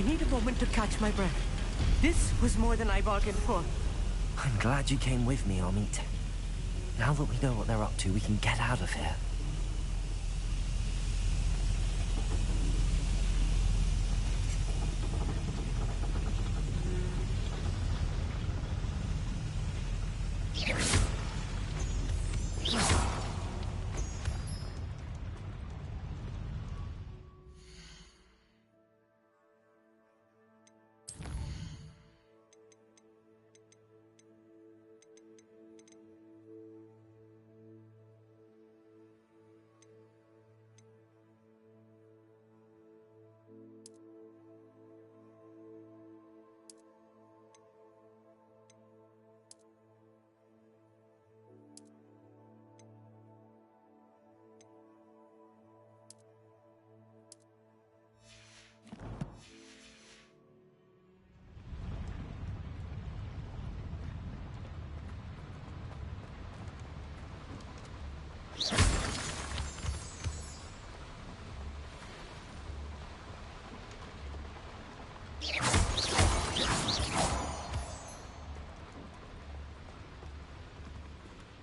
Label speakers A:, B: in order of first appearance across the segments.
A: I need a moment to catch my breath. This was more than I bargained for.
B: I'm glad you came with me, Amit. Now that we know what they're up to, we can get out of here.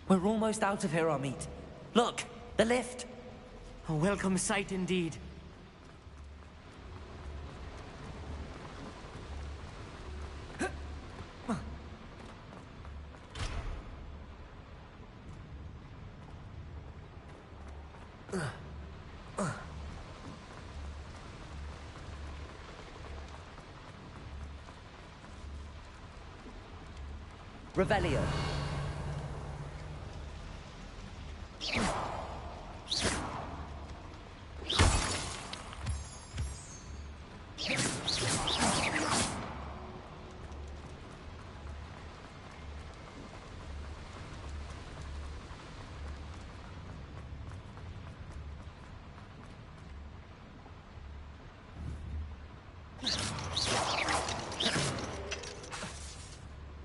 B: We're almost out of here, Amit. Look, the lift.
A: A welcome sight indeed.
B: Revelio.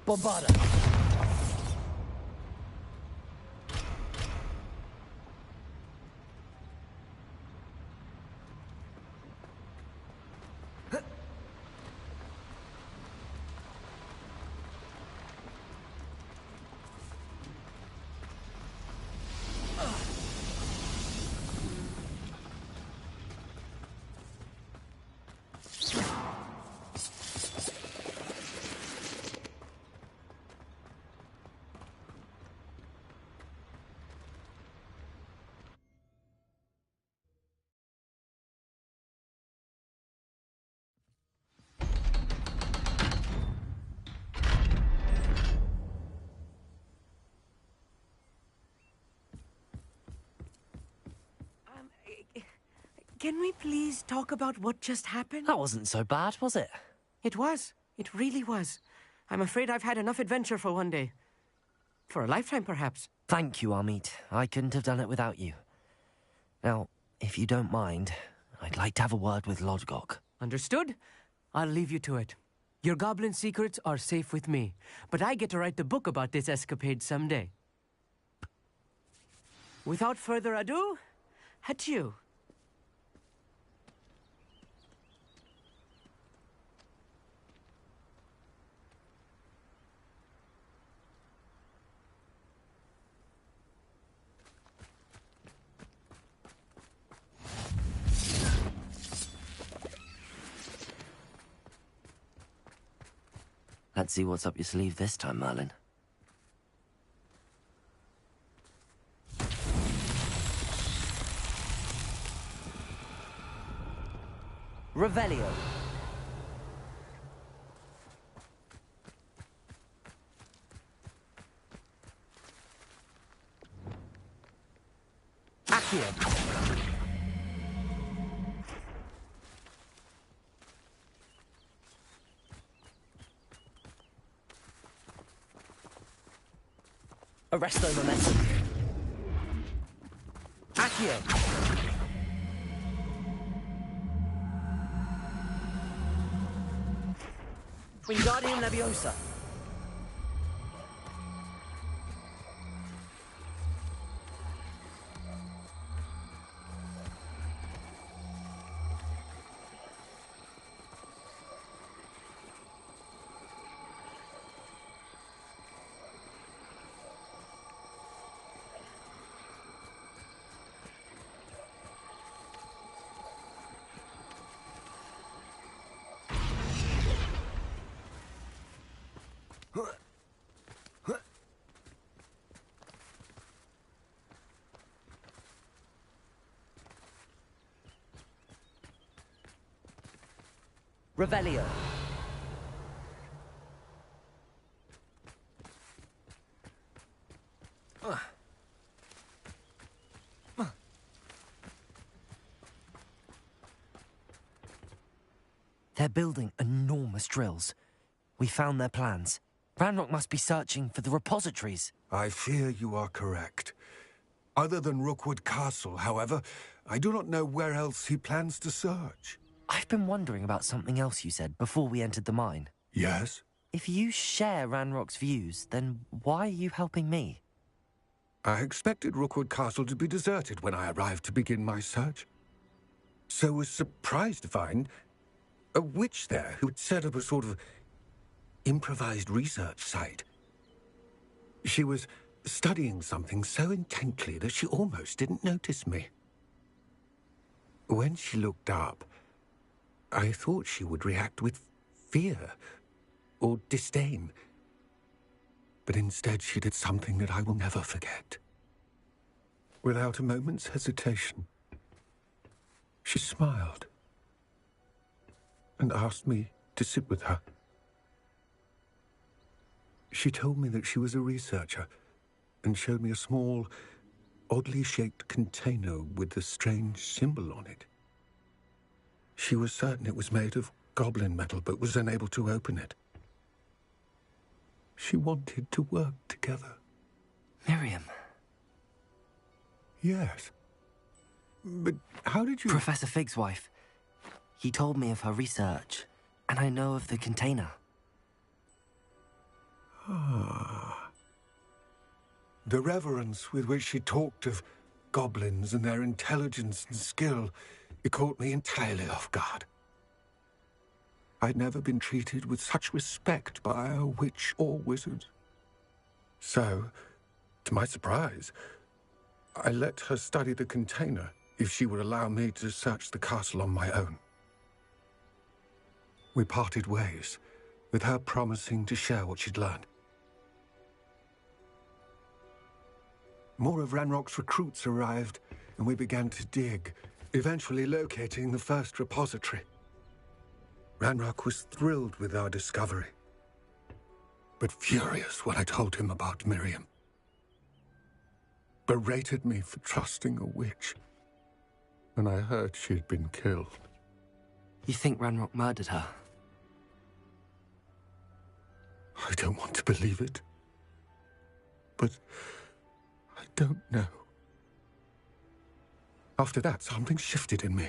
B: Bombarda.
A: Can we please talk about what just happened?
B: That wasn't so bad, was it?
A: It was. It really was. I'm afraid I've had enough adventure for one day. For a lifetime, perhaps.
B: Thank you, Amit. I couldn't have done it without you. Now, if you don't mind, I'd like to have a word with Lodgok.
A: Understood? I'll leave you to it. Your goblin secrets are safe with me, but I get to write the book about this escapade someday. Without further ado, adieu.
B: Let's see what's up your sleeve this time, Merlin. Revelio. Accio. Arresto momentum. Accio. Wingardium Leviosa. Revelio. They're building enormous drills. We found their plans. Ranrock must be searching for the repositories.
C: I fear you are correct. Other than Rookwood Castle, however, I do not know where else he plans to search.
B: I've been wondering about something else you said before we entered the mine.
C: Yes?
B: If you share Ranrock's views, then why are you helping me?
C: I expected Rookwood Castle to be deserted when I arrived to begin my search. So was surprised to find a witch there who had set up a sort of improvised research site. She was studying something so intently that she almost didn't notice me. When she looked up, I thought she would react with fear or disdain. But instead she did something that I will never forget. Without a moment's hesitation, she smiled and asked me to sit with her. She told me that she was a researcher and showed me a small, oddly shaped container with a strange symbol on it. She was certain it was made of goblin metal, but was unable to open it. She wanted to work together.
B: Miriam.
C: Yes. But how did you...
B: Professor Fig's wife. He told me of her research, and I know of the container.
C: Ah. The reverence with which she talked of goblins and their intelligence and skill, it caught me entirely off guard. I'd never been treated with such respect by a witch or wizard. So, to my surprise, I let her study the container if she would allow me to search the castle on my own. We parted ways, with her promising to share what she'd learned. More of Ranrock's recruits arrived, and we began to dig, eventually locating the first repository. Ranrock was thrilled with our discovery, but furious when I told him about Miriam. Berated me for trusting a witch when I heard she had been killed.
B: You think Ranrock murdered her?
C: I don't want to believe it, but I don't know. After that, something shifted in me.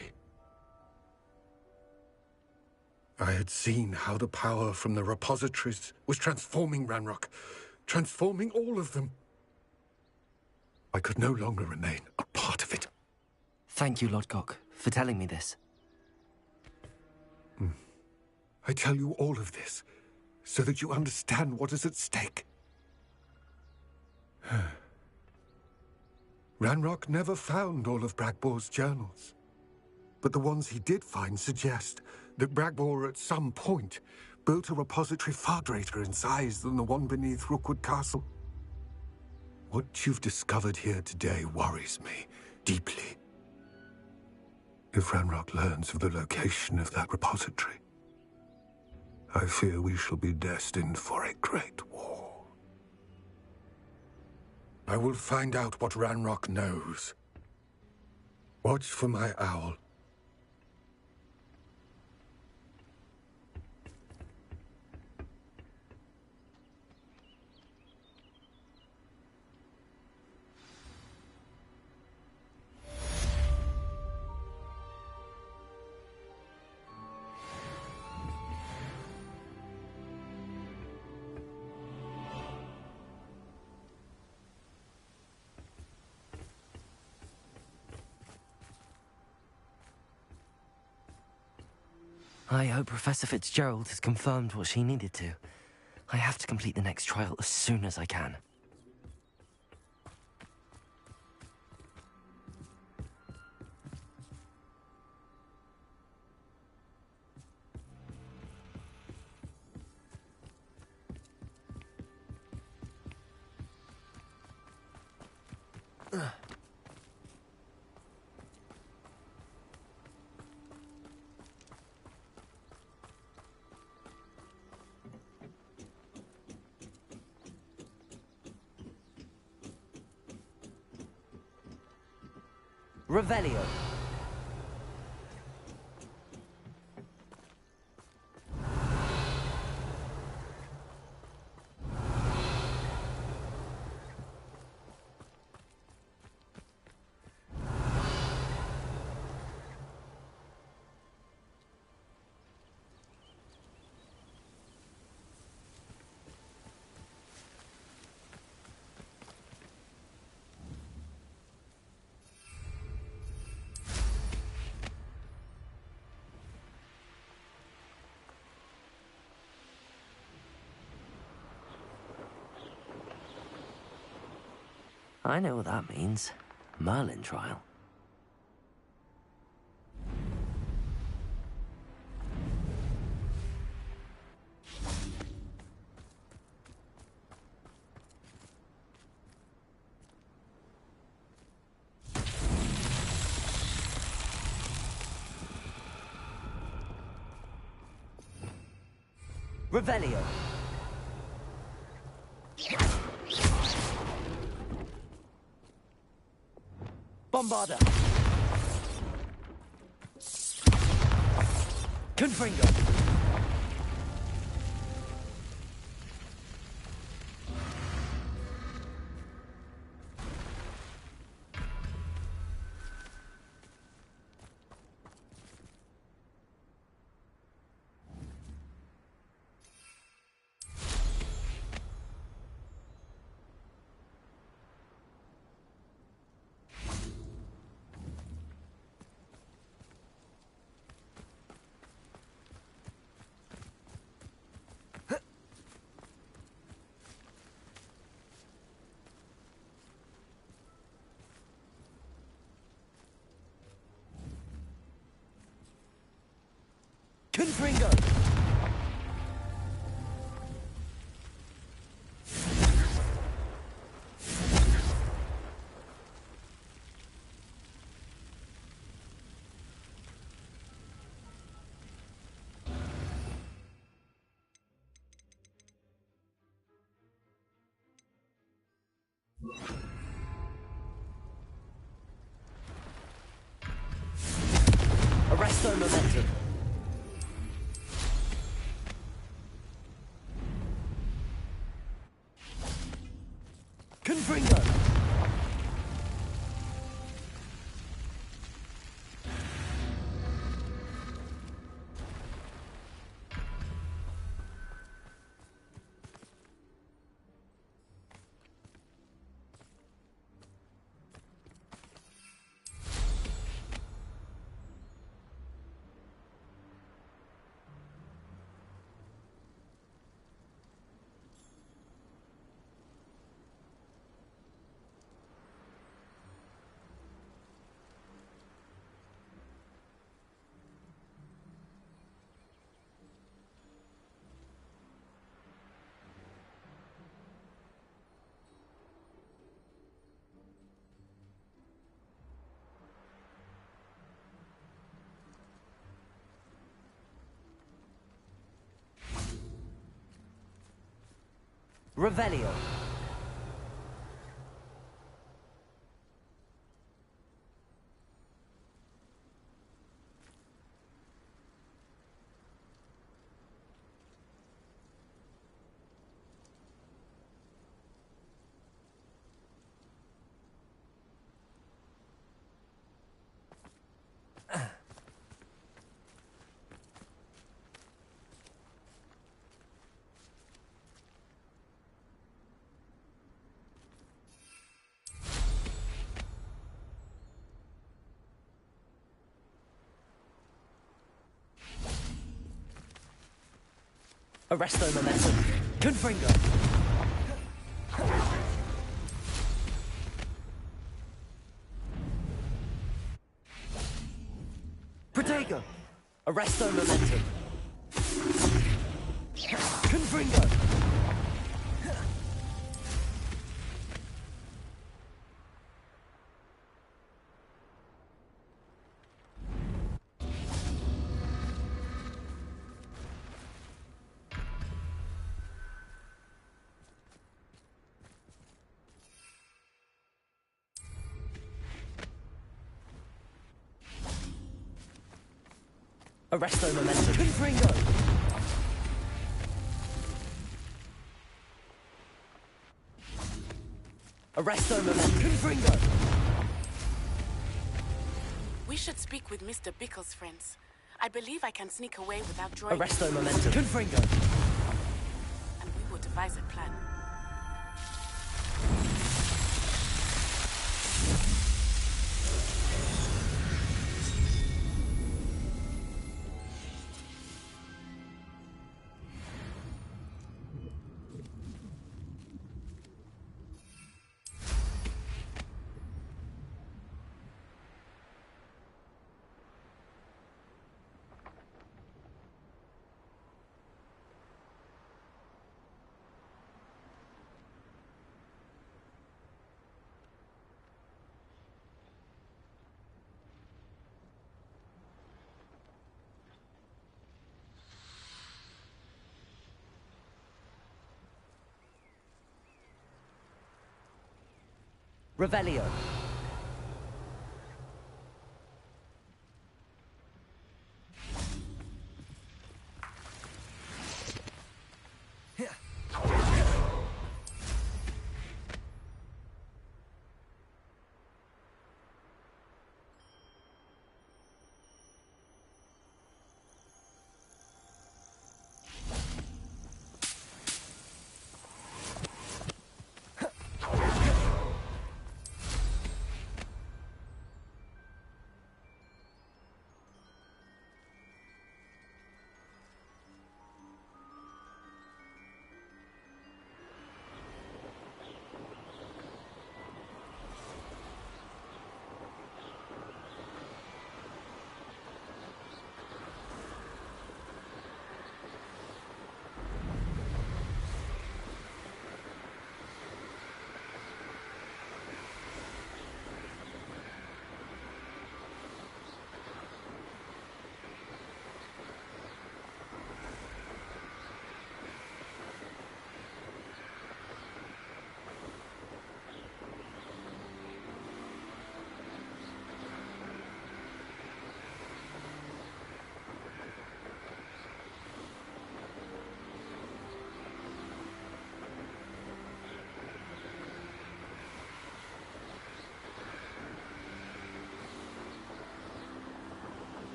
C: I had seen how the power from the repositories was transforming Ranrock, transforming all of them. I could no longer remain a part of it.
B: Thank you, Lodgok, for telling me this.
C: I tell you all of this so that you understand what is at stake. Ranrock never found all of Bragbor's journals, but the ones he did find suggest that Bragbor at some point built a repository far greater in size than the one beneath Rookwood Castle. What you've discovered here today worries me deeply. If Ranrock learns of the location of that repository, I fear we shall be destined for a great war. I will find out what Ranrock knows. Watch for my owl.
B: I hope Professor Fitzgerald has confirmed what she needed to. I have to complete the next trial as soon as I can. Revelio. I know what that means. Merlin trial. Revelio. Bombarda. Confringo. Confringo. Arresto momentum. Confringo. Revelio. Arresto momentum. Confringo. Protego. Arresto momentum. Confringo. Arresto momentum.
A: Confringo!
B: Arresto momentum.
A: Confringo!
D: We should speak with Mr. Bickle's friends. I believe I can sneak away without drawing...
B: Arresto momentum.
A: Confringo!
D: And we will devise a plan.
B: Revelio.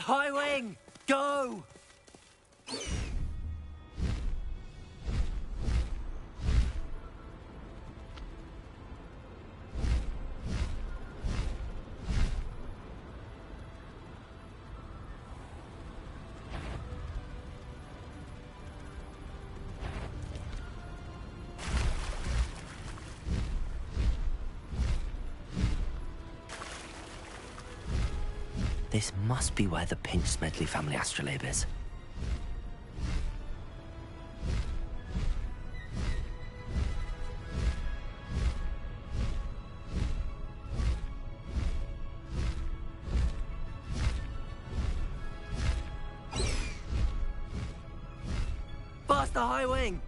A: High wing! Go!
B: This must be where the Pinch Smedley family astrolabe is.
A: Faster, high wing!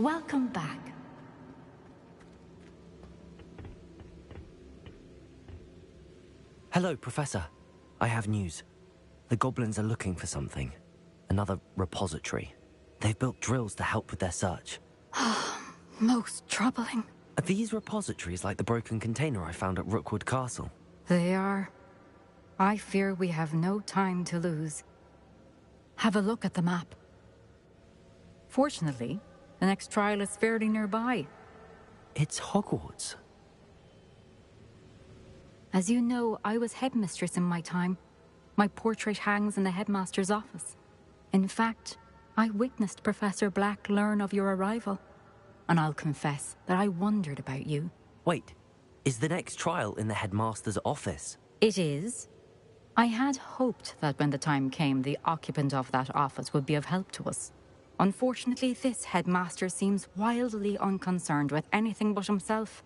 E: Welcome back.
B: Hello, Professor. I have news. The goblins are looking for something. Another repository. They've built drills to help with their search.
E: Most troubling.
B: Are these repositories like the broken container I found at Rookwood Castle?
E: They are. I fear we have no time to lose. Have a look at the map. Fortunately, the next trial is fairly nearby.
B: It's Hogwarts.
E: As you know, I was headmistress in my time. My portrait hangs in the headmaster's office. In fact, I witnessed Professor Black learn of your arrival. And I'll confess that I wondered about you.
B: Wait, is the next trial in the headmaster's office?
E: It is. I had hoped that when the time came, the occupant of that office would be of help to us. Unfortunately, this headmaster seems wildly unconcerned with anything but himself.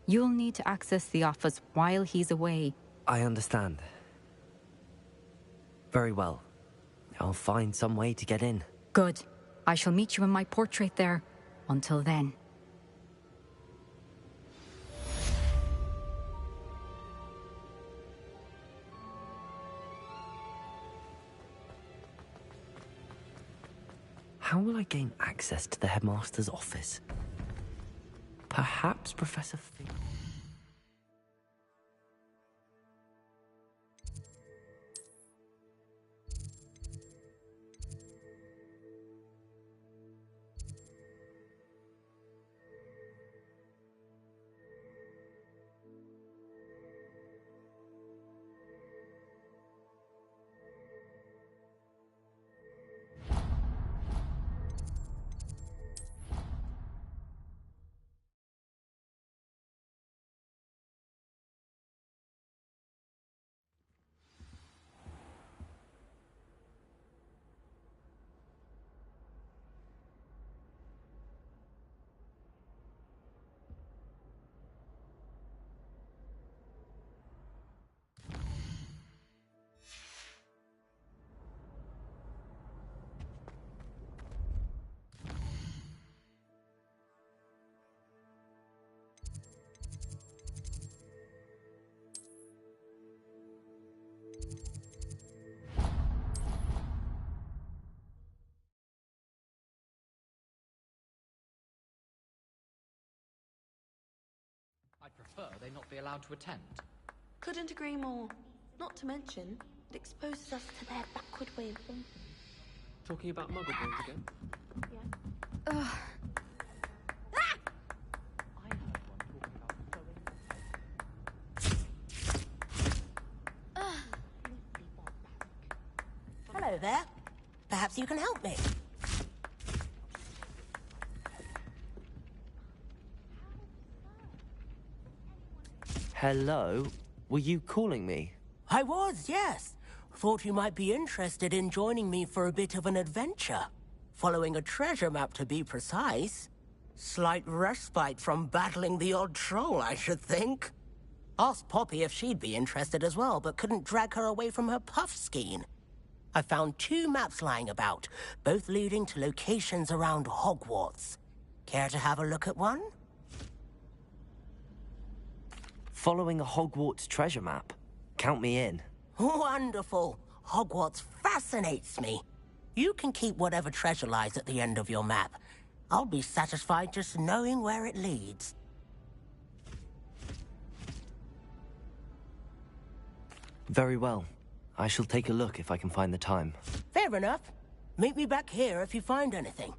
E: You'll need to access the office while he's away.
B: I understand. Very well. I'll find some way to get in.
E: Good. I shall meet you in my portrait there. Until then.
B: How will I gain access to the headmaster's office? Perhaps Professor Fig...
F: I'd prefer they not be allowed to attend.
G: Couldn't agree more. Not to mention, it exposes us to their backward way of thinking.
F: Talking about Muggle boys again?
G: Yeah.
F: I heard one talking about
H: Hello there. Perhaps you can help me.
B: Hello? Were you calling me?
H: I was, yes. Thought you might be interested in joining me for a bit of an adventure. Following a treasure map, to be precise. Slight respite from battling the odd troll, I should think. Asked Poppy if she'd be interested as well, but couldn't drag her away from her puff skein. I found 2 maps lying about, both leading to locations around Hogwarts. Care to have a look at one?
B: Following a Hogwarts treasure map? Count me in.
H: Wonderful. Hogwarts fascinates me. You can keep whatever treasure lies at the end of your map. I'll be satisfied just knowing where it leads.
B: Very well. I shall take a look if I can find the time.
H: Fair enough. Meet me back here if you find anything.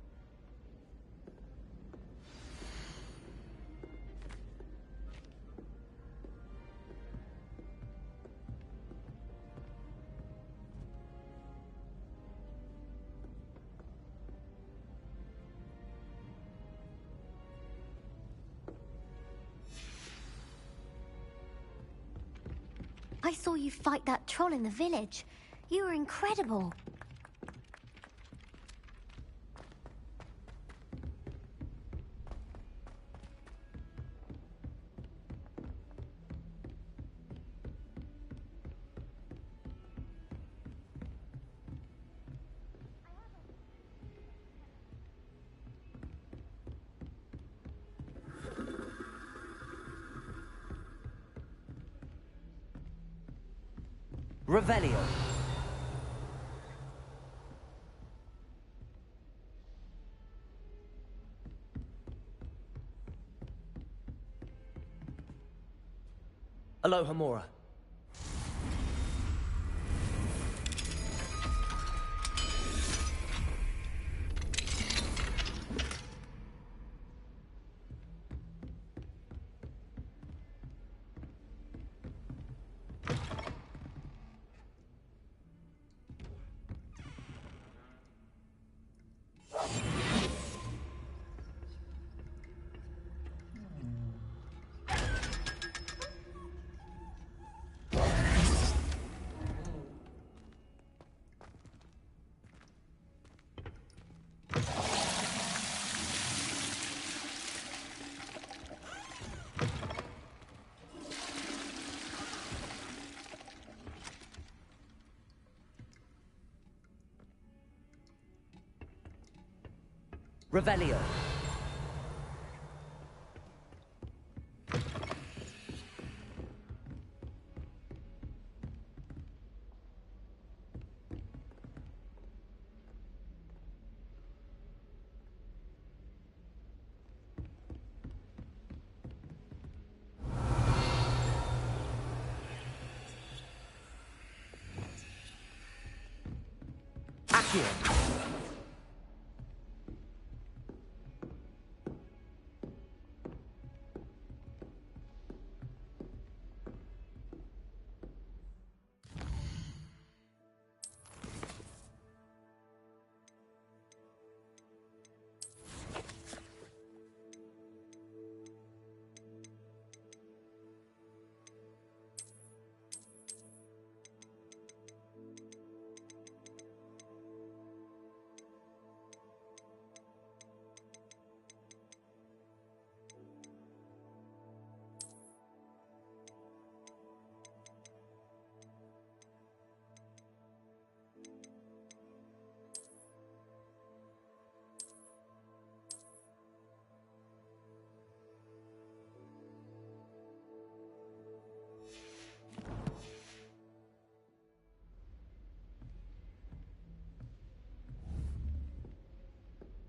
I: I saw you fight that troll in the village. You were incredible.
B: Revelio. Aloha Mora. Revelio. Accio.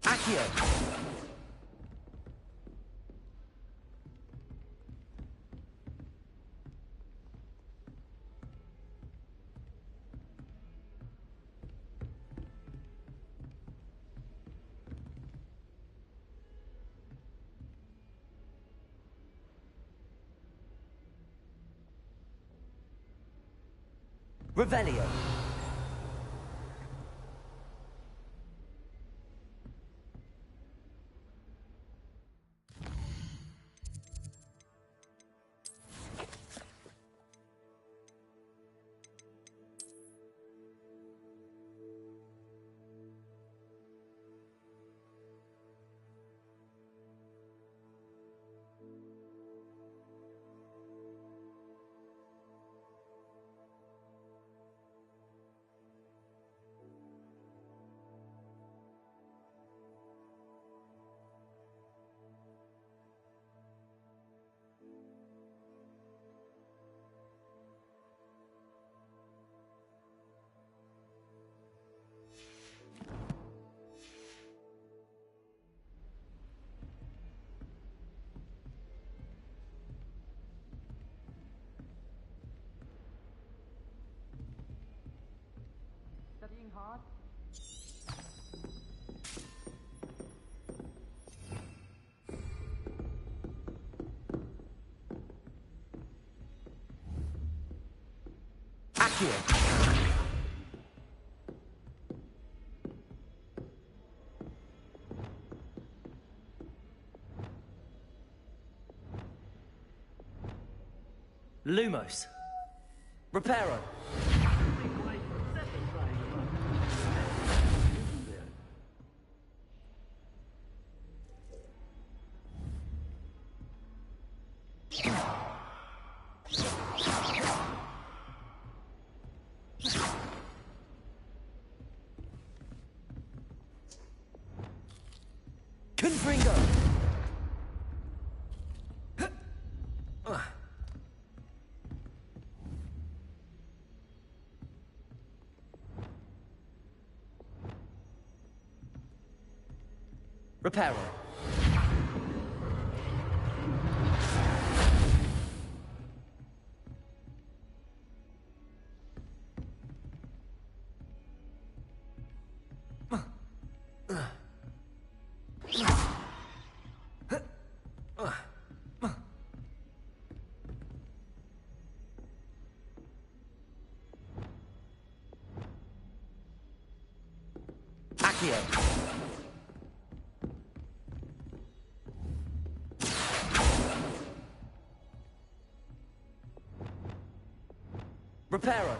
B: Accio. Revelio.
F: Studying hard?
B: Accio. Lumos. Reparo. Confringo. Reparo. Accio. Reparo.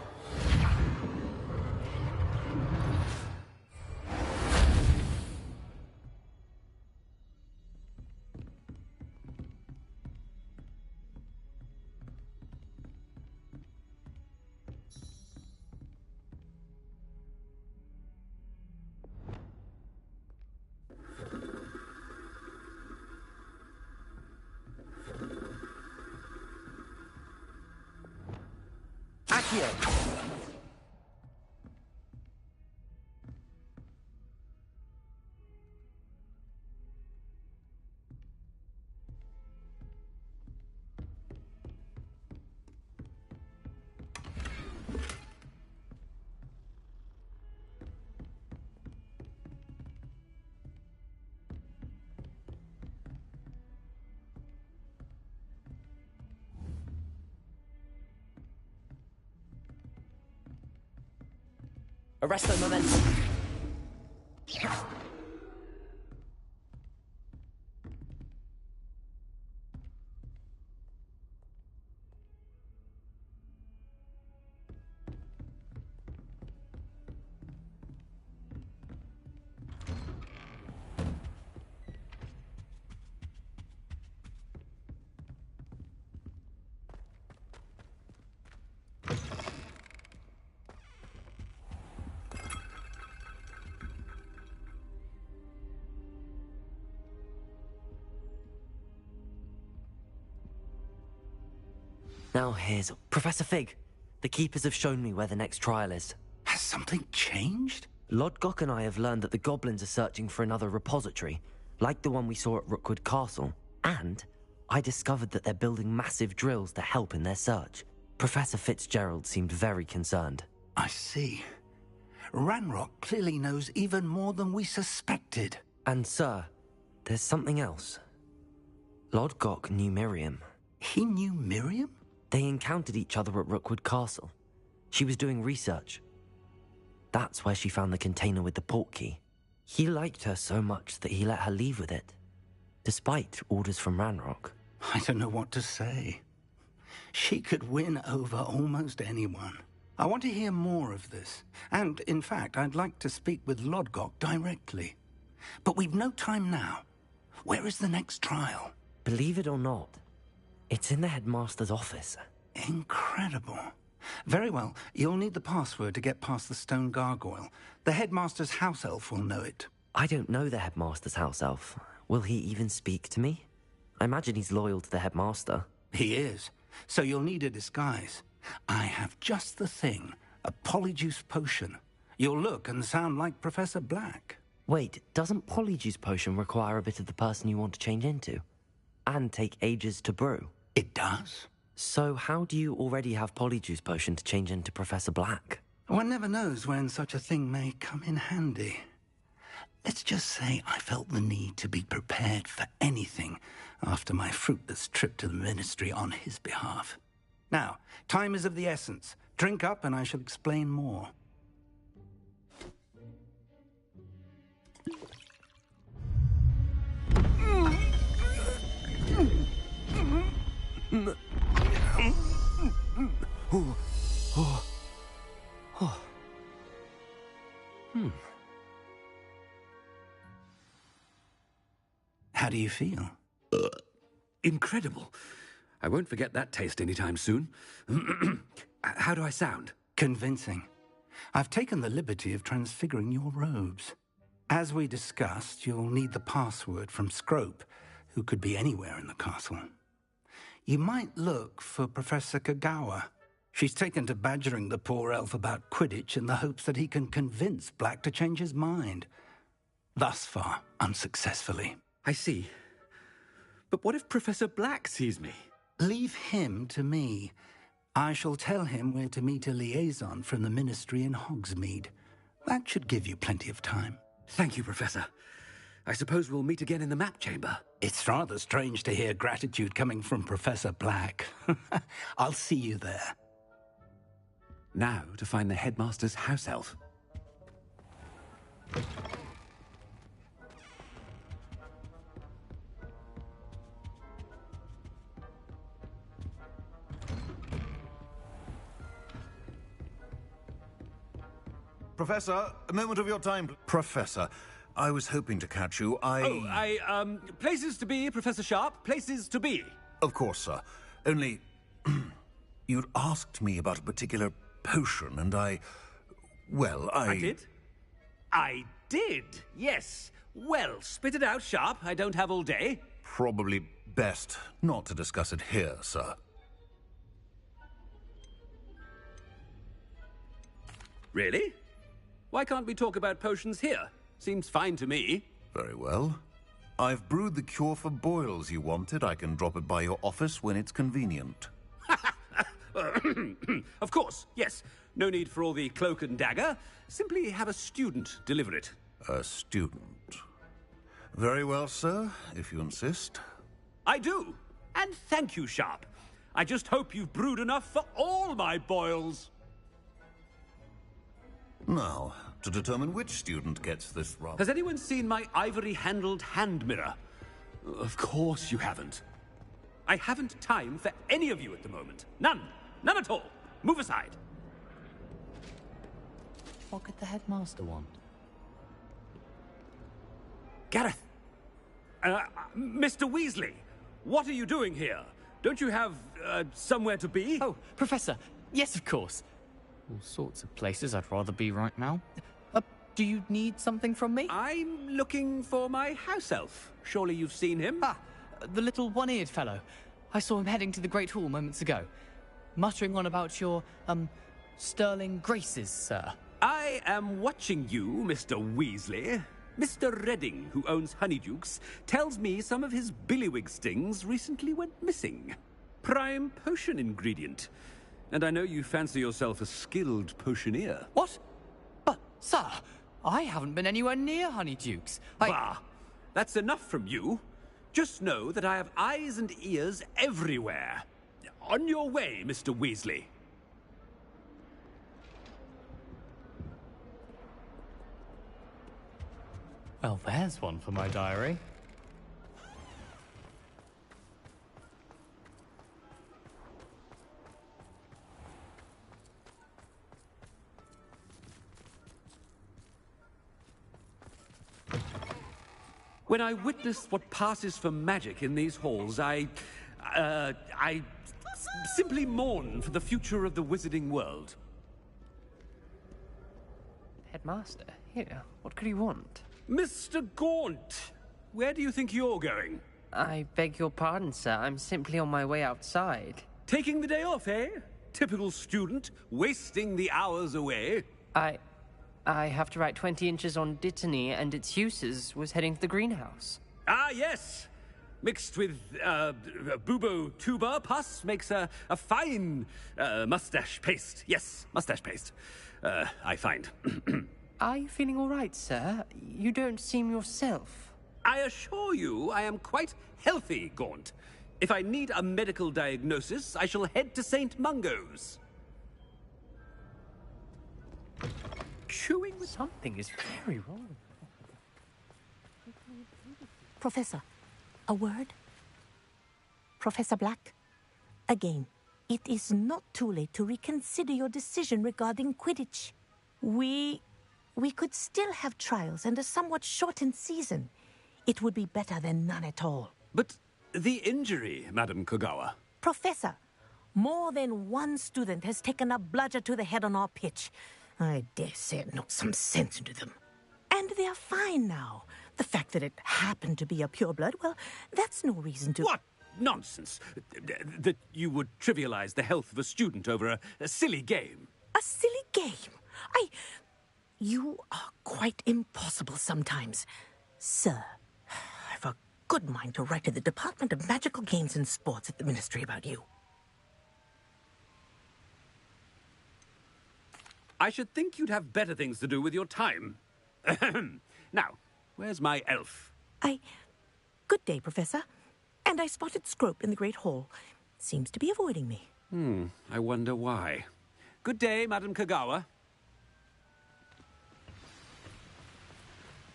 B: Accio. Arresto momentum. Now here's Professor Fig. The Keepers have shown me where the next trial is.
J: Has something changed?
B: Lodgok and I have learned that the goblins are searching for another repository, like the one we saw at Rookwood Castle. And I discovered that they're building massive drills to help in their search. Professor Fitzgerald seemed very concerned.
J: I see. Ranrock clearly knows even more than we suspected.
B: And sir, there's something else. Lodgok knew Miriam.
J: He knew Miriam?
B: They encountered each other at Rookwood Castle. She was doing research. That's where she found the container with the portkey. He liked her so much that he let her leave with it, despite orders from Ranrock.
J: I don't know what to say. She could win over almost anyone. I want to hear more of this. And, in fact, I'd like to speak with Lodgok directly. But we've no time now. Where is the next trial?
B: Believe it or not, it's in the headmaster's office.
J: Incredible. Very well. You'll need the password to get past the stone gargoyle. The headmaster's house elf will know it.
B: I don't know the headmaster's house elf. Will he even speak to me? I imagine he's loyal to the headmaster.
J: He is. So you'll need a disguise. I have just the thing. A polyjuice potion. You'll look and sound like Professor Black.
B: Wait, doesn't polyjuice potion require a bit of the person you want to change into? And take ages to brew?
J: It does.
B: So how do you already have polyjuice potion to change into Professor Black?
J: One never knows when such a thing may come in handy. Let's just say I felt the need to be prepared for anything after my fruitless trip to the Ministry on his behalf. Now, time is of the essence. Drink up and I shall explain more. How do you feel?
K: Incredible. I won't forget that taste anytime soon. How do I sound?
J: Convincing. I've taken the liberty of transfiguring your robes. As we discussed, you'll need the password from Scrope, who could be anywhere in the castle. You might look for Professor Kagawa. She's taken to badgering the poor elf about Quidditch in the hopes that he can convince Black to change his mind. Thus far, unsuccessfully.
K: I see. But what if Professor Black sees me?
J: Leave him to me. I shall tell him where to meet a liaison from the Ministry in Hogsmeade. That should give you plenty of time.
K: Thank you, Professor. I suppose we'll meet again in the map chamber.
J: It's rather strange to hear gratitude coming from Professor Black. I'll see you there.
K: Now to find the headmaster's house elf.
L: Professor, a moment of your time. Professor, I was hoping to catch you.
K: Places to be, Professor Sharp. Places to be.
L: Of course, sir. Only, you'd asked me about a particular potion, and I
K: did? I did, yes. Well, spit it out, Sharp. I don't have all day.
L: Probably best not to discuss it here, sir.
K: Really? Why can't we talk about potions here? Seems fine to me.
L: Very well. I've brewed the cure for boils you wanted. I can drop it by your office when it's convenient.
K: Of course, yes. No need for all the cloak and dagger. Simply have a student deliver it.
L: A student. Very well, sir, if you insist.
K: I do. And thank you, Sharp. I just hope you've brewed enough for all my boils.
L: Now, to determine which student gets this rub.
K: Has anyone seen my ivory-handled hand mirror? Of course you haven't. I haven't time for any of you at the moment. None. None at all. Move aside.
M: What could the headmaster want?
K: Gareth! Mr. Weasley, what are you doing here? Don't you have, somewhere to be?
M: Oh, Professor. Yes, of course. All sorts of places I'd rather be right now. Do you need something from me?
K: I'm looking for my house elf. Surely you've seen him?
M: Ah, the little one-eared fellow. I saw him heading to the Great Hall moments ago. Muttering on about your, sterling graces, sir.
K: I am watching you, Mr. Weasley. Mr. Redding, who owns Honeydukes, tells me some of his billywig stings recently went missing. Prime potion ingredient. And I know you fancy yourself a skilled potioneer.
M: What? But, sir, I haven't been anywhere near Honeydukes.
K: Bah! That's enough from you. Just know that I have eyes and ears everywhere. On your way, Mr. Weasley.
M: Well, there's one for my diary.
K: When I witness what passes for magic in these halls, I simply mourn for the future of the wizarding world.
A: Headmaster, here, what could he want?
K: Mr. Gaunt, where do you think you're going?
A: I beg your pardon, sir. I'm simply on my way outside.
K: Taking the day off, eh? Typical student, wasting the hours away.
A: I have to write 20 inches on Dittany and its uses was heading to the greenhouse.
K: Ah, yes! Mixed with, bubo tuber pus makes a fine, mustache paste. Yes, mustache paste. I find.
A: Are you feeling all right, sir? You don't seem yourself.
K: I assure you I am quite healthy, Gaunt. If I need a medical diagnosis, I shall head to St. Mungo's.
A: Chewing with something is very wrong.
N: Professor, a word? Professor Black, again, it is not too late to reconsider your decision regarding Quidditch. We could still have trials and a somewhat shortened season. It would be better than none at all.
K: But the injury, Madam Kogawa.
N: Professor, more than one student has taken a bludger to the head on our pitch. I dare say it knocked some sense into them. And they're fine now. The fact that it happened to be a pureblood, well, that's no reason to...
K: What nonsense! That you would trivialize the health of a student over a silly game.
N: A silly game? You are quite impossible sometimes. Sir, I've a good mind to write to the Department of Magical Games and Sports at the Ministry about you.
K: I should think you'd have better things to do with your time. Now, where's my elf?
N: Good day, Professor. And I spotted Scrope in the Great Hall. Seems to be avoiding me.
K: I wonder why. Good day, Madam Kagawa.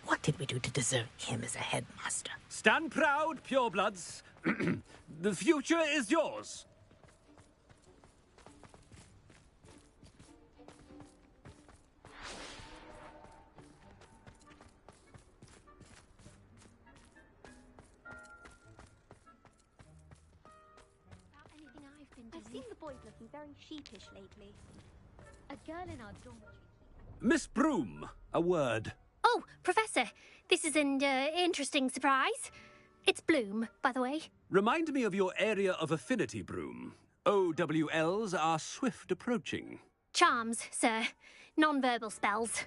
N: What did we do to deserve him as a headmaster?
K: Stand proud, purebloods. The future is yours.
I: I've seen the boys looking very sheepish lately. A girl in our dormitory.
K: Miss Broom, a word.
O: Oh, Professor, this is an interesting surprise. It's Bloom, by the way.
K: Remind me of your area of affinity, Broom. OWLs are swift approaching.
O: Charms, sir. Non-verbal spells.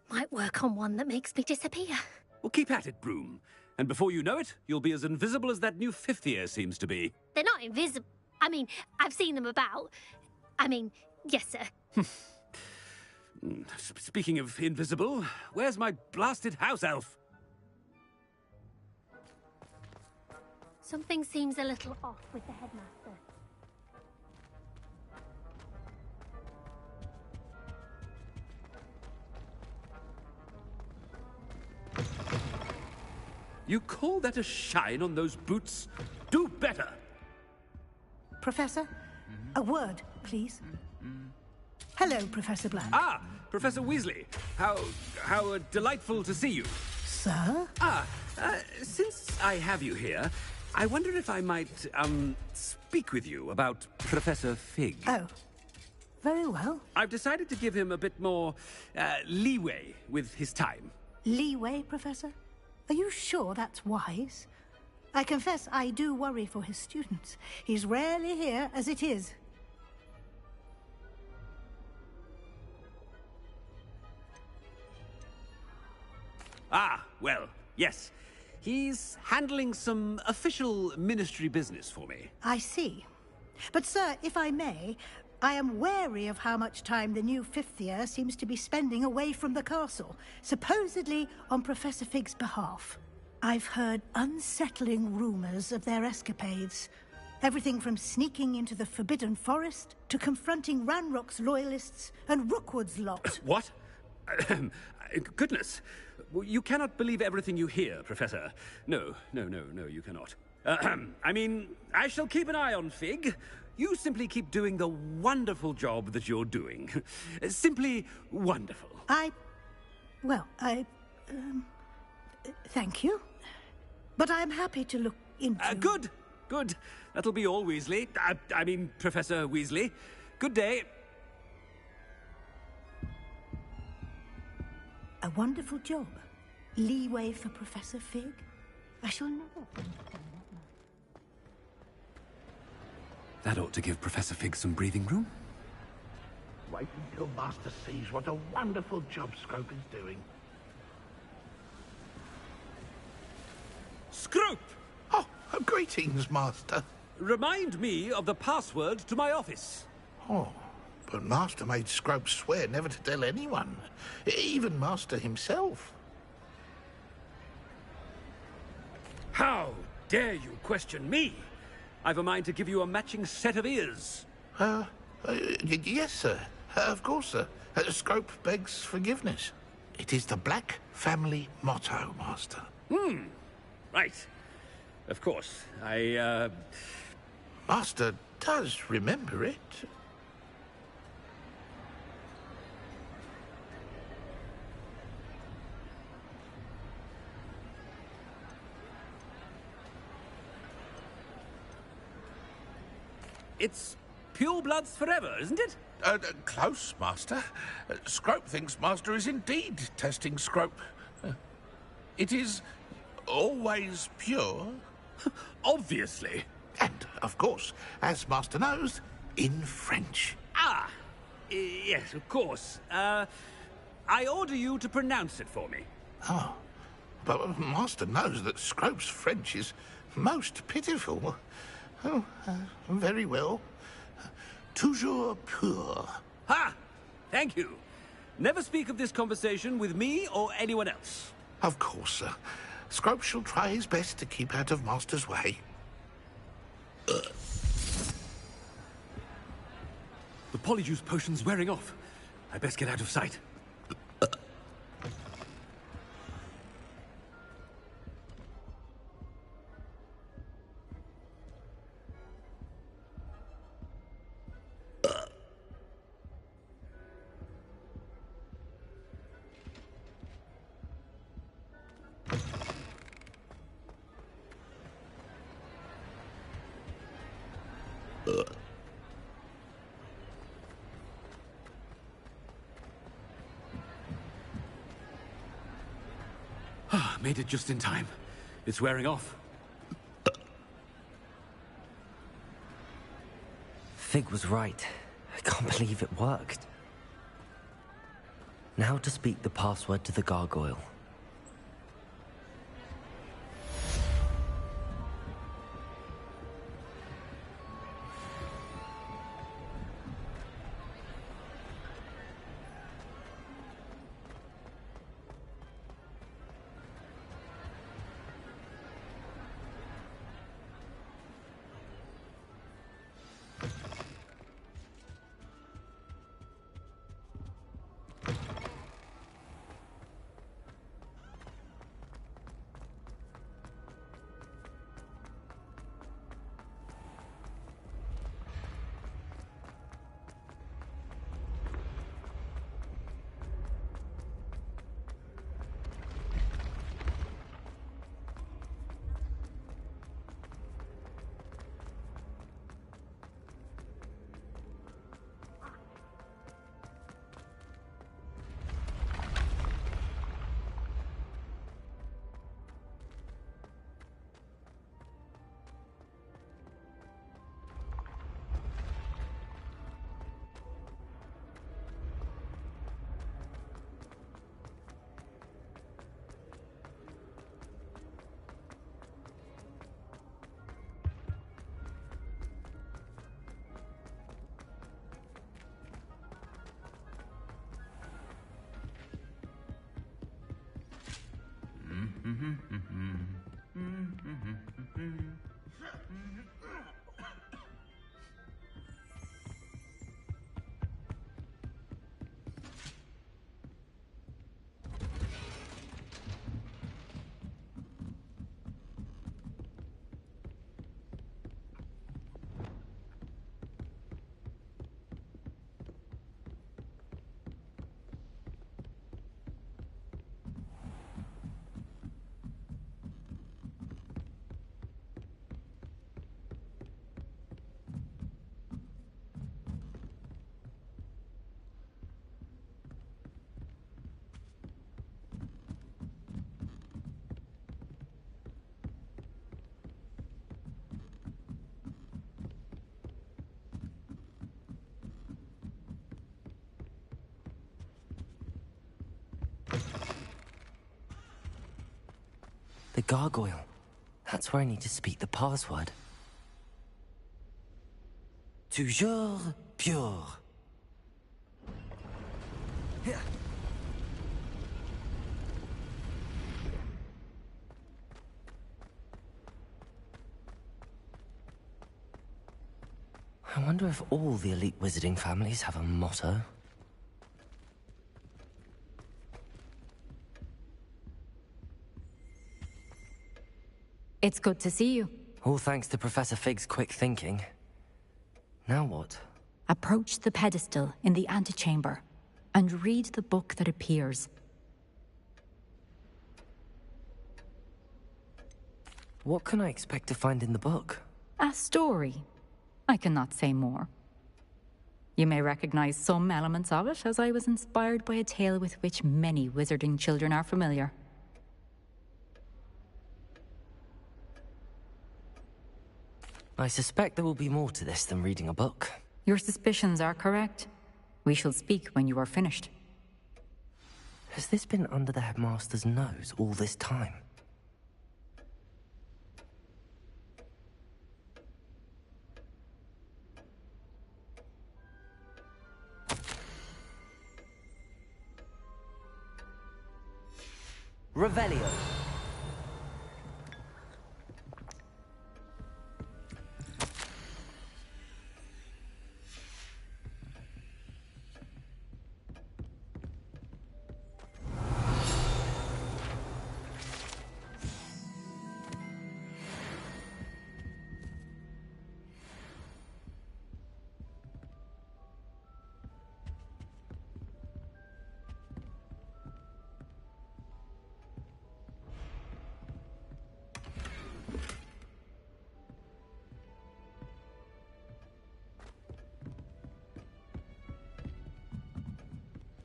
O: Might work on one that makes me disappear.
K: Well, keep at it, Broom. And before you know it, you'll be as invisible as that new fifth year seems to be.
O: They're not invisible. I mean, I've seen them about. I mean, yes, sir.
K: Speaking of invisible, where's my blasted house elf?
O: Something seems a little off with the headmaster.
K: You call that a shine on those boots? Do better!
P: Professor, a word, please. Hello, Professor Black.
K: Ah, Professor Weasley. How delightful to see you.
P: Sir?
K: Since I have you here, I wonder if I might, speak with you about Professor Fig.
P: Oh, very well.
K: I've decided to give him a bit more, leeway with his time.
P: Leeway, Professor? Are you sure that's wise? I confess I do worry for his students. He's rarely here as it is.
K: Ah, well, yes. He's handling some official ministry business for me.
P: I see. But, sir, if I may, I am wary of how much time the new fifth year seems to be spending away from the castle, supposedly on Professor Fig's behalf. I've heard unsettling rumors of their escapades. Everything from sneaking into the Forbidden Forest to confronting Ranrock's loyalists and Rookwood's lot.
K: What? Goodness. You cannot believe everything you hear, Professor. No, you cannot. I mean, I shall keep an eye on Fig. You simply keep doing the wonderful job that you're doing. Simply wonderful.
P: Thank you. But I'm happy to look into...
K: Good. That'll be all, Weasley. I mean, Professor Weasley. Good day.
P: A wonderful job. Leeway for Professor Fig. I shall never understand that.
K: That ought to give Professor Fig some breathing room.
Q: Wait until Master sees what a wonderful job Scrope is doing.
K: Scrope!
Q: Oh, greetings, Master.
K: Remind me of the password to my office.
Q: Oh, but Master made Scrope swear never to tell anyone, even Master himself.
K: How dare you question me? I've a mind to give you a matching set of ears.
Q: Yes, sir. Of course, sir. Scrope begs forgiveness. It is the Black family motto, Master.
K: Right. Of course.
Q: Master does remember it.
K: It's purebloods forever, isn't it?
Q: Close, Master. Scrope thinks Master is indeed testing Scrope. It is always pure.
K: Obviously.
Q: And, of course, as Master knows, in French.
K: Yes, of course. I I order you to pronounce it for me.
Q: Oh, but Master knows that Scrope's French is most pitiful. Oh, very well. Toujours pur.
K: Ha! Thank you. Never speak of this conversation with me or anyone else.
Q: Of course, sir. Scrope shall try his best to keep out of Master's way.
K: The polyjuice potion's wearing off. I best get out of sight. Made it just in time. It's wearing off.
B: Fig was right. I can't believe it worked. Now to speak the password to the gargoyle. The gargoyle. That's where I need to speak the password. Toujours pur. I wonder if all the elite wizarding families have a motto.
E: It's good to see you.
B: All thanks to Professor Fig's quick thinking. Now what?
E: Approach the pedestal in the antechamber and read the book that appears.
B: What can I expect to find in the book?
E: A story. I cannot say more. You may recognize some elements of it, as I was inspired by a tale with which many wizarding children are familiar.
B: I suspect there will be more to this than reading a book.
E: Your suspicions are correct. We shall speak when you are finished.
B: Has this been under the headmaster's nose all this time? Revelio.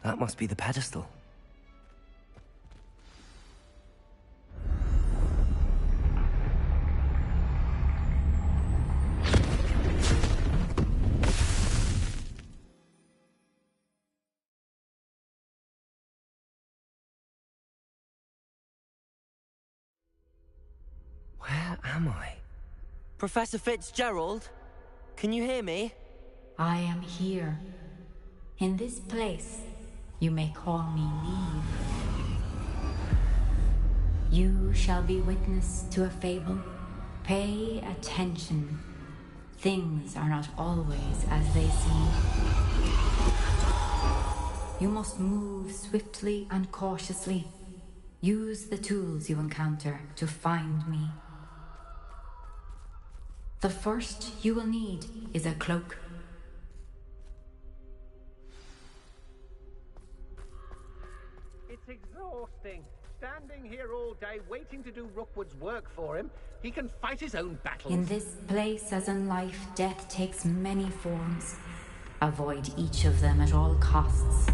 B: That must be the pedestal. Where am I? Professor Fitzgerald? Can you hear me?
E: I am here. In this place, you may call me Neve. You shall be witness to a fable. Pay attention. Things are not always as they seem. You must move swiftly and cautiously. Use the tools you encounter to find me. The first you will need is a cloak.
F: It's exhausting. Standing here all day waiting to do Rookwood's work for him. He can fight his own battles.
E: In this place, as in life, death takes many forms. Avoid each of them at all costs.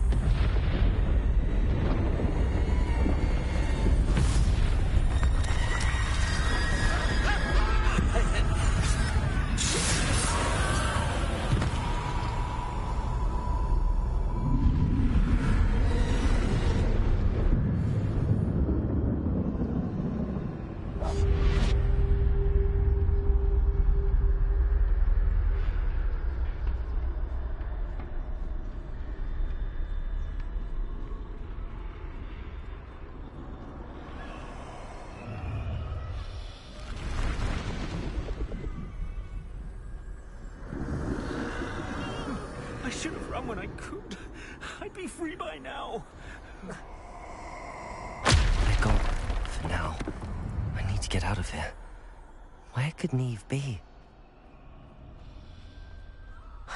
K: I should have run when I could. I'd be free by now.
B: They're gone. For now. I need to get out of here. Where could Neve be?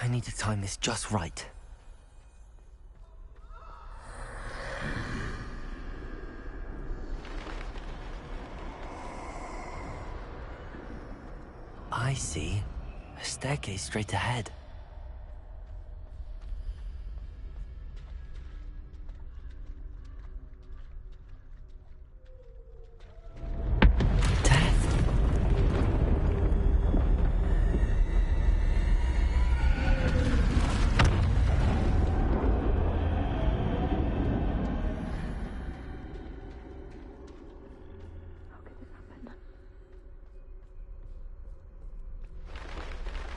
B: I need to time this just right. I see. A staircase straight ahead.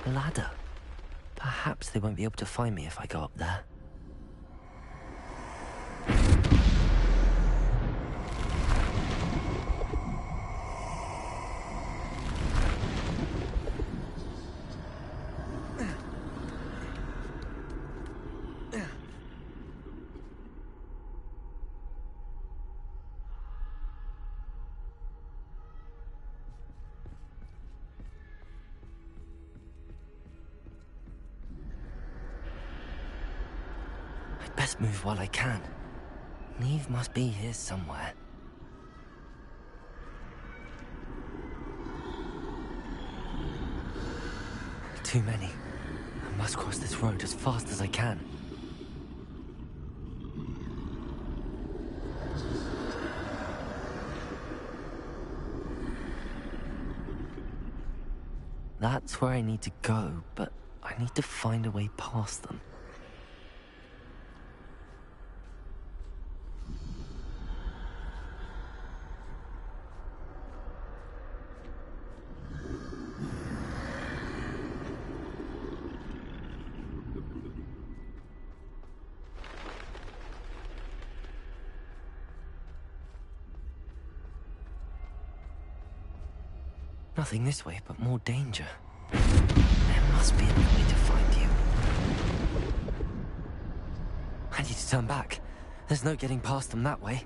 B: Ladder. Perhaps they won't be able to find me if I go up there. Best move while I can. Neve must be here somewhere. Too many. I must cross this road as fast as I can. That's where I need to go, but I need to find a way past them. Nothing this way, but more danger. There must be another way to find you. I need to turn back. There's no getting past them that way.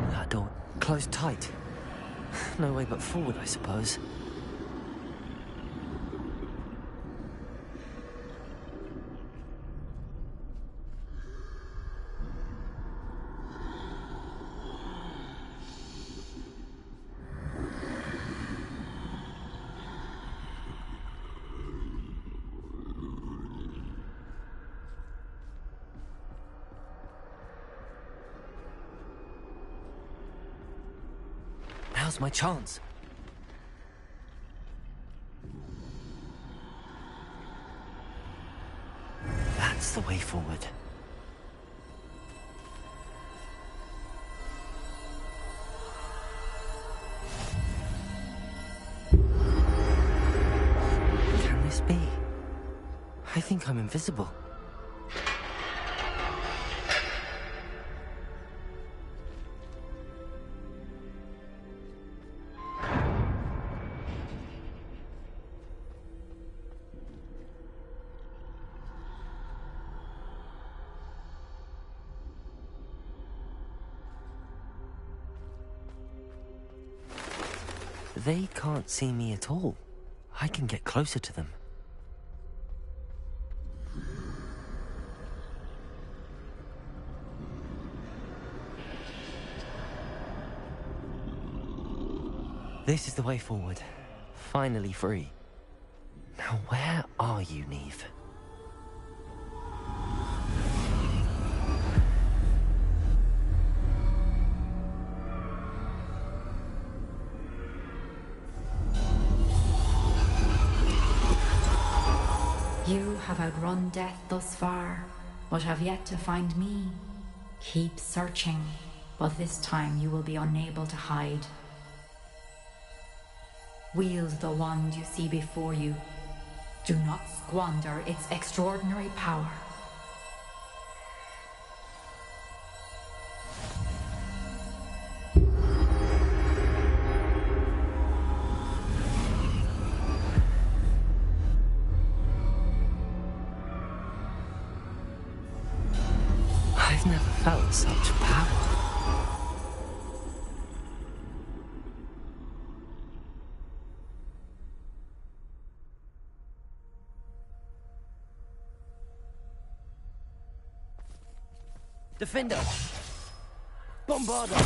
B: That door closed tight. No way but forward, I suppose. Now's my chance. That's the way forward. Can this be? I think I'm invisible. They can't see me at all. I can get closer to them. This is the way forward. Finally free. Now where are you, Neve?
E: You have outrun death thus far, but have yet to find me. Keep searching, but this time you will be unable to hide. Wield the wand you see before you. Do not squander its extraordinary power.
B: I've never felt such power. Defender! Bombarder!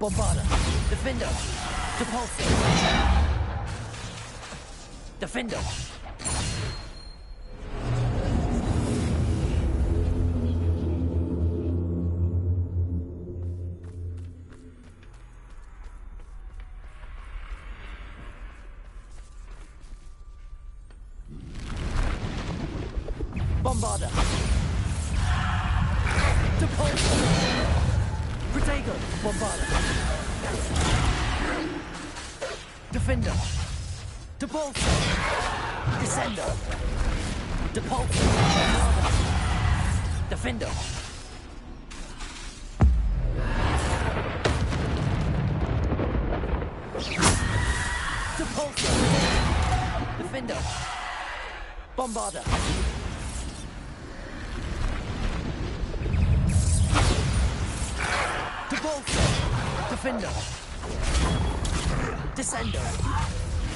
B: Bombarder! Defender! Depulsor! Defender! Bombarder! Depulsor! Protego! Bombarder! Defender! Depulsor! Descender! Depulsor! Bombarder! Defender! Depulsor! Defender! Bombarder! Depulsor! Defender! Descender!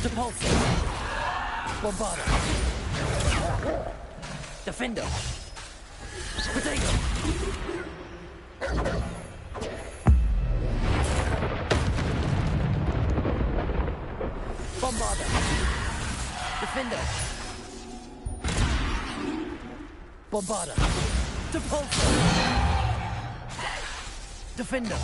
B: Depulsor! Bombarder! Defender! Protego! Bombarder! Defender! Bombarder! Depulsor! Defender!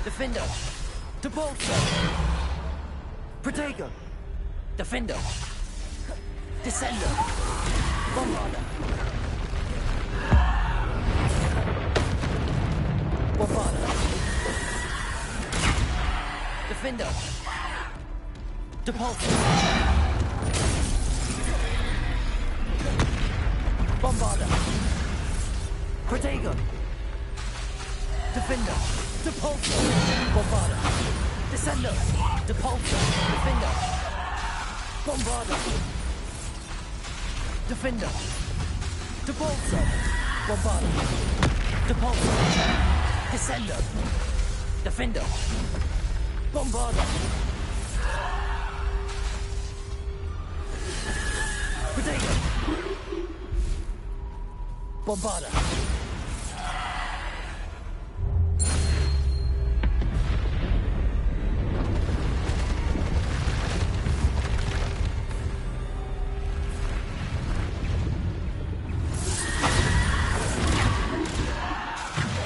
B: Defender. Depulso. Protego. Defender. Descender. Bombarder. Bombarder. Defender. Depulso. Bombarder. Protego. Defender. Depulso. Bombarder. Descender. Depulso. Defender. Bombarder. Defender. Depulso. Bombarder. Depulso. Descender. Defender. Bombarder. Protego. Bombarder.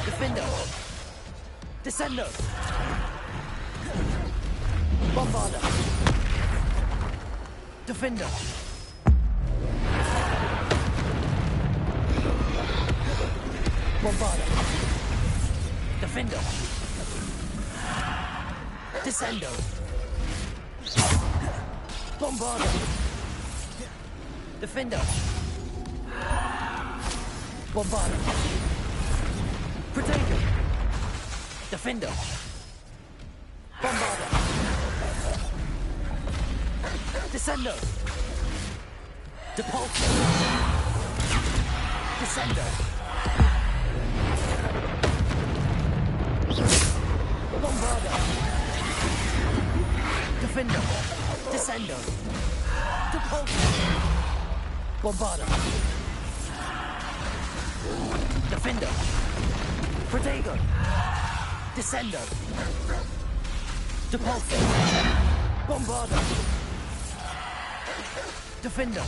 B: Defender. Descender. Bombarder. Defender. Bombarder. Defender. Descendo. Bombarder. Defender. Bombarder. Protego. Defender. Bombarder. Descendo. Depulso. Descendo. Bombarder. Defender. Descendo. Depulso. Bombarder. Defender. Protego. Descendo. Depulso. Bombarder. Defender.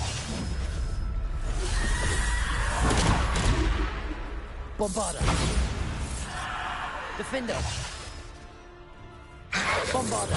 B: Bombarder. Defender. Bombarder.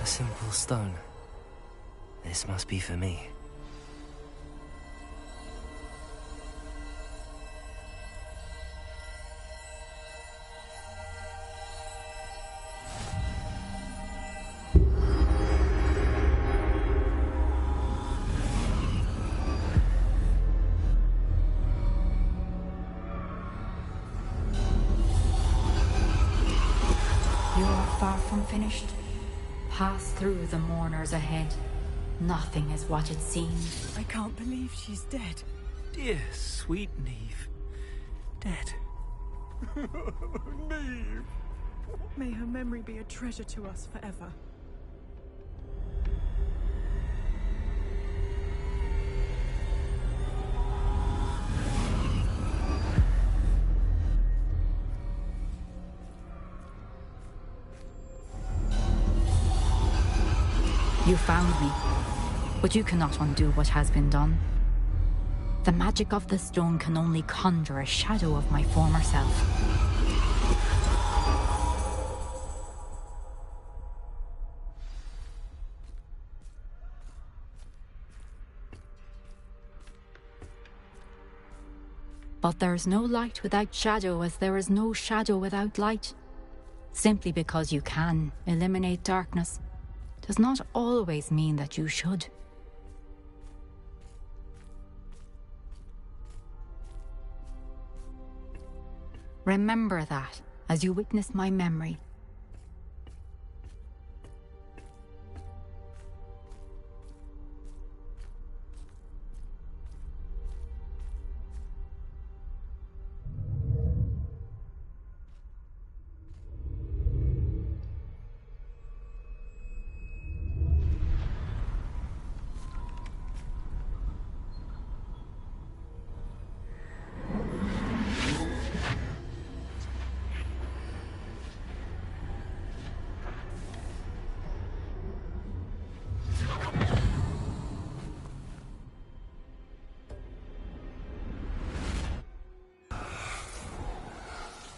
B: Simple stone. This must be for me.
E: You're far from finished. Pass through the mourners ahead. Nothing is what it seems.
R: I can't believe she's dead.
S: Dear, sweet Neve. Dead.
R: Neve! May her memory be a treasure to us forever.
E: You found me, but you cannot undo what has been done. The magic of the stone can only conjure a shadow of my former self. But there is no light without shadow, as there is no shadow without light. Simply because you can eliminate darkness does not always mean that you should. Remember that as you witness my memory.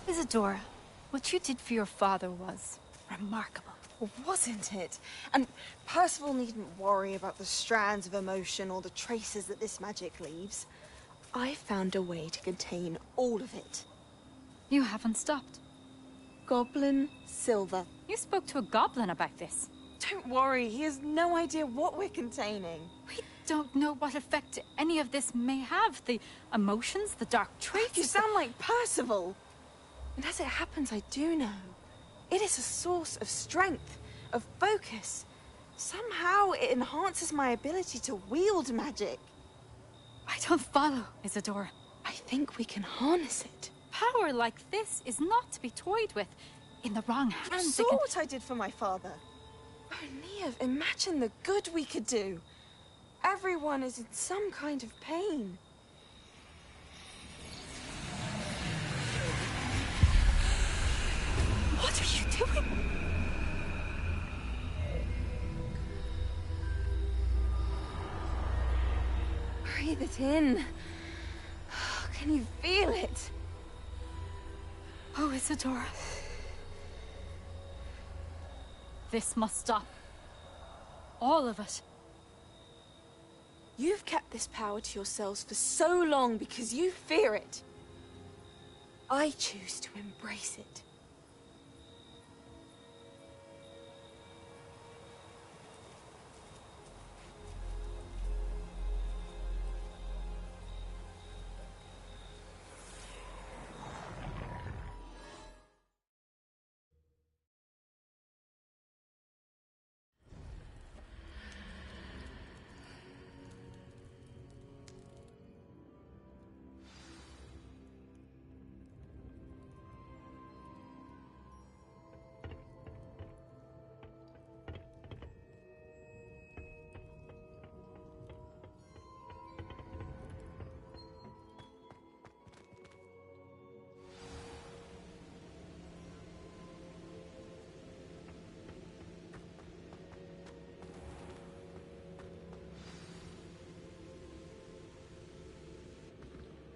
T: Isadora, what you did for your father was remarkable.
U: Wasn't it? And Percival needn't worry about the strands of emotion or the traces that this magic leaves. I found a way to contain all of it.
T: You haven't stopped.
U: Goblin Silver.
T: You spoke to a goblin about this.
U: Don't worry, he has no idea what we're containing.
T: We don't know what effect any of this may have. The emotions, the dark traits.
U: You sound like Percival. And as it happens, I do know. It is a source of strength, of focus. Somehow it enhances my ability to wield magic.
T: I don't follow, Isadora.
U: I think we can harness it.
T: Power like this is not to be toyed with. In the wrong hands,
U: You saw what I did for my father. Oh, Neve, imagine the good we could do. Everyone is in some kind of pain.
T: What are you doing?
U: Breathe it in. Can you feel it?
T: Oh, Isadora. This must stop. All of it.
U: You've kept this power to yourselves for so long because you fear it. I choose to embrace it.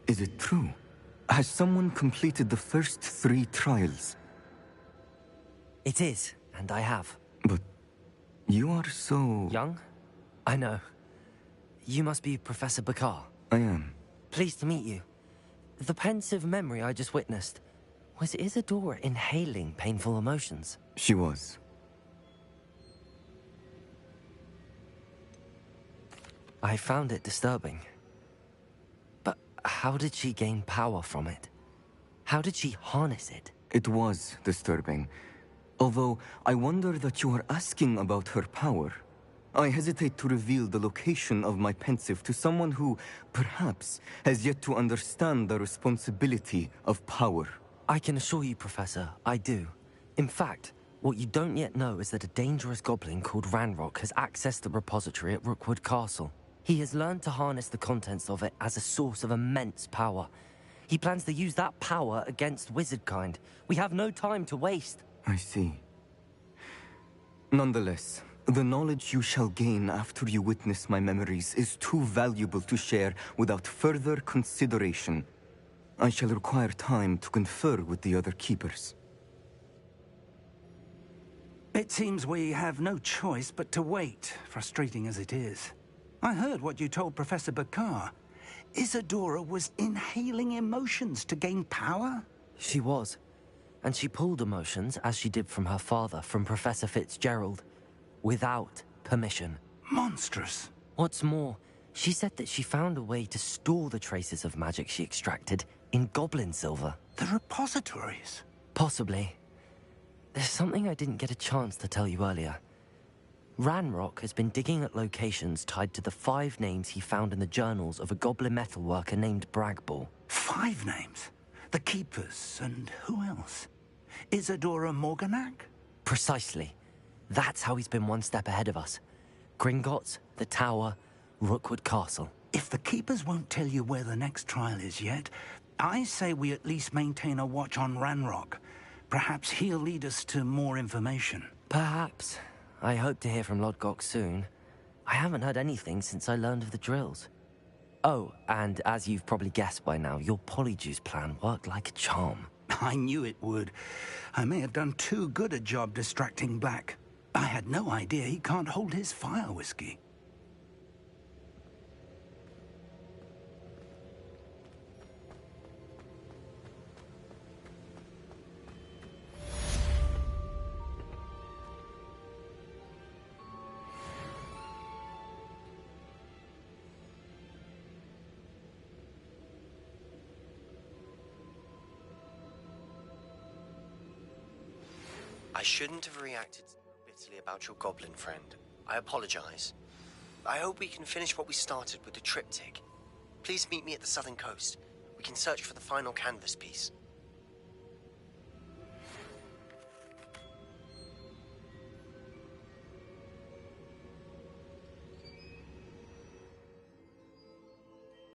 V: Is it true? Has someone completed the first 3 trials?
B: It is, and I have.
V: But you are so...
B: Young? I know. You must be Professor Bakar.
V: I am.
B: Pleased to meet you. The pensive memory I just witnessed, was Isadora inhaling painful emotions?
V: She was.
B: I found it disturbing. But how did she gain power from it? How did she harness it?
V: It was disturbing. Although, I wonder that you are asking about her power. I hesitate to reveal the location of my pensive to someone who, perhaps, has yet to understand the responsibility of power.
B: I can assure you, Professor, I do. In fact, what you don't yet know is that a dangerous goblin called Ranrock has accessed the repository at Rookwood Castle. He has learned to harness the contents of it as a source of immense power. He plans to use that power against wizardkind. We have no time to waste.
V: I see. Nonetheless, the knowledge you shall gain after you witness my memories is too valuable to share without further consideration. I shall require time to confer with the other keepers.
J: It seems we have no choice but to wait, frustrating as it is. I heard what you told Professor Bakar. Isadora was inhaling emotions to gain power?
B: She was. And she pulled emotions, as she did from her father, from Professor Fitzgerald, without permission.
J: Monstrous.
B: What's more, she said that she found a way to store the traces of magic she extracted in goblin silver.
J: The repositories?
B: Possibly. There's something I didn't get a chance to tell you earlier. Ranrock has been digging at locations tied to the 5 names he found in the journals of a goblin metalworker named Bragball.
J: 5 names? The Keepers, and who else? Isadora Morganac?
B: Precisely. That's how he's been one step ahead of us. Gringotts, the Tower, Rookwood Castle.
J: If the Keepers won't tell you where the next trial is yet, I say we at least maintain a watch on Ranrock. Perhaps he'll lead us to more information.
B: Perhaps. I hope to hear from Lodgok soon. I haven't heard anything since I learned of the drills. Oh, and as you've probably guessed by now, your Polyjuice plan worked like a charm.
J: I knew it would. I may have done too good a job distracting Black. I had no idea he can't hold his fire whiskey.
C: I shouldn't have reacted bitterly about your goblin friend. I apologize. I hope we can finish what we started with the triptych. Please meet me at the southern coast. We can search for the final canvas piece.